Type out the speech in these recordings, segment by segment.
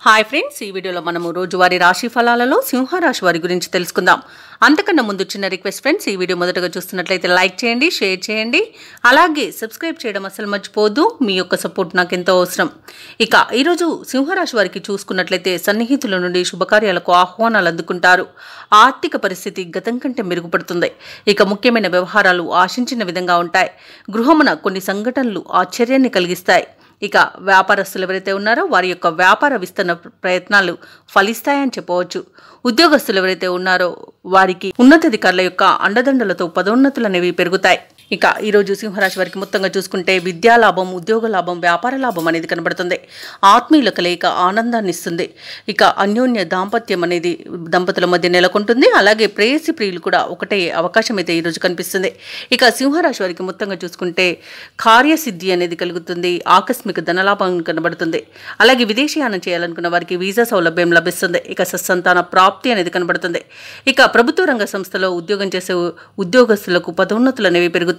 Hi friends, ఈ వీడియోలో మనము రోజువారీ రాశి ఫలాలలో సింహరాశి వారి గురించి తెలుసుకుందాం. అంతకన్నా ముందు చిన్న రిక్వెస్ట్ ఫ్రెండ్స్, ఈ వీడియో మొదటగా చూస్తున్నట్లయితే లైక్ చేయండి, షేర్ చేయండి, అలాగే సబ్స్క్రైబ్ చేయడం అసలు మర్చిపోవద్దు. మీ యొక్క సపోర్ట్ నాకు ఎంతో అవసరం. ఇక ఈరోజు సింహరాశి వారికి చూసుకున్నట్లయితే సన్నిహితుల నుండి శుభకార్యాలకు ఆహ్వానాలు అందుకుంటారు. ఆర్థిక పరిస్థితి గతం కంటే మెరుగుపడుతుంది. ఇక ముఖ్యమైన వ్యవహారాలు ఆశించిన విధంగా ఉంటాయి. గృహమున కొన్ని సంఘటనలు ఆశ్చర్యాన్ని కలిగిస్తాయి. ఇక వ్యాపారస్తులు ఎవరైతే ఉన్నారో వారి యొక్క వ్యాపార విస్తరణ ప్రయత్నాలు ఫలిస్తాయని చెప్పవచ్చు. ఉద్యోగస్తులు ఎవరైతే ఉన్నారో వారికి ఉన్నతాధికారుల యొక్క అండదండలతో పదోన్నతులు అనేవి పెరుగుతాయి. ఇక ఈరోజు సింహరాశి వారికి మొత్తంగా చూసుకుంటే విద్యా లాభం, ఉద్యోగ లాభం, వ్యాపార లాభం అనేది కనబడుతుంది. ఆత్మీయుల కలయిక ఆనందాన్ని ఇస్తుంది. ఇక అన్యోన్య దాంపత్యం అనేది దంపతుల మధ్య నెలకొంటుంది. అలాగే ప్రేయసి ప్రియులు కూడా ఒకటే అవకాశం అయితే ఈరోజు కనిపిస్తుంది. ఇక సింహరాశి వారికి మొత్తంగా చూసుకుంటే కార్యసిద్ధి అనేది కలుగుతుంది. ఆకస్మిక ధనలాభం కనబడుతుంది. అలాగే విదేశీయానం చేయాలనుకున్న వారికి వీసా సౌలభ్యం లభిస్తుంది. ఇక సత్సంతాన ప్రాప్తి అనేది కనబడుతుంది. ఇక ప్రభుత్వ రంగ సంస్థలో ఉద్యోగం చేసే ఉద్యోగస్తులకు పదోన్నతులు అనేవి పెరుగుతాయి.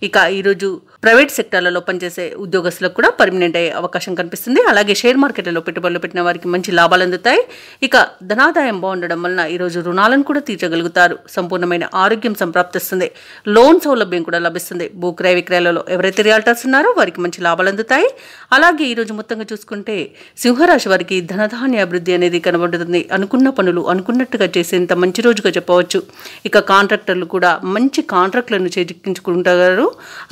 ఇక ఈరోజు ప్రైవేట్ సెక్టార్లలో పనిచేసే ఉద్యోగస్తులకు కూడా పర్మనెంట్ అయ్యే అవకాశం కనిపిస్తుంది. అలాగే షేర్ మార్కెట్లలో పెట్టుబడులు పెట్టిన వారికి మంచి లాభాలు అందుతాయి. ఇక ధనాదాయం బాగుండడం వలన ఈరోజు రుణాలను కూడా తీర్చగలుగుతారు. సంపూర్ణమైన ఆరోగ్యం సంప్రాప్తిస్తుంది. లోన్ సౌలభ్యం కూడా లభిస్తుంది. భూక్రయ విక్రయాలలో ఎవరైతే రియాల్టర్స్ ఉన్నారో వారికి మంచి లాభాలు అందుతాయి. అలాగే ఈరోజు మొత్తంగా చూసుకుంటే సింహరాశి వారికి ధనధాన్య అభివృద్ధి అనేది కనబడుతుంది. అనుకున్న పనులు అనుకున్నట్టుగా చేసేంత మంచి రోజుగా చెప్పవచ్చు. ఇక కాంట్రాక్టర్లు కూడా మంచి కాంట్రాక్టులను చేజిక్కించుకుంటారు.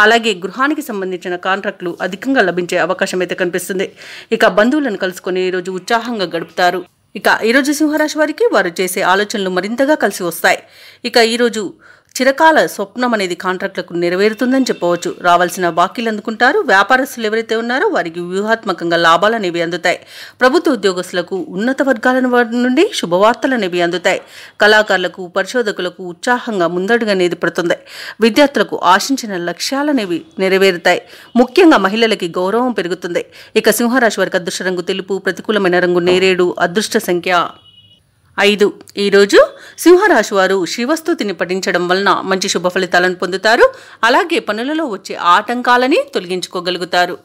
అలాగే గృహానికి సంబంధించిన కాంట్రాక్టులు అధికంగా లభించే అవకాశం అయితే కనిపిస్తుంది. ఇక బంధువులను కలుసుకొని ఈరోజు ఉత్సాహంగా గడుపుతారు. ఇక ఈరోజు సింహరాశి వారికి వారు చేసే ఆలోచనలు మరింతగా కలిసి వస్తాయి. ఇక ఈరోజు చిరకాల స్వప్నం అనేది కాంట్రాక్టులకు నెరవేరుతుందని చెప్పవచ్చు. రావాల్సిన బాకీలు అందుకుంటారు. వ్యాపారస్తులు ఎవరైతే ఉన్నారో వారికి వ్యూహాత్మకంగా లాభాలు అనేవి అందుతాయి. ప్రభుత్వ ఉద్యోగస్తులకు ఉన్నత వర్గాల నుండి శుభవార్తలు అనేవి అందుతాయి. కళాకారులకు, పరిశోధకులకు ఉత్సాహంగా ముందడుగు అనేది పడుతుంది. విద్యార్థులకు ఆశించిన లక్ష్యాలు అనేవి నెరవేరుతాయి. ముఖ్యంగా మహిళలకి గౌరవం పెరుగుతుంది. ఇక సింహరాశి వారికి అదృష్ట రంగు తెలుపు, ప్రతికూలమైన రంగు నేరేడు, అదృష్ట సంఖ్య 5. ఈరోజు సింహరాశి వారు శివస్తుతిని పఠించడం వలన మంచి శుభ ఫలితాలను పొందుతారు. అలాగే పనులలో వచ్చే ఆటంకాలని తొలగించుకోగలుగుతారు.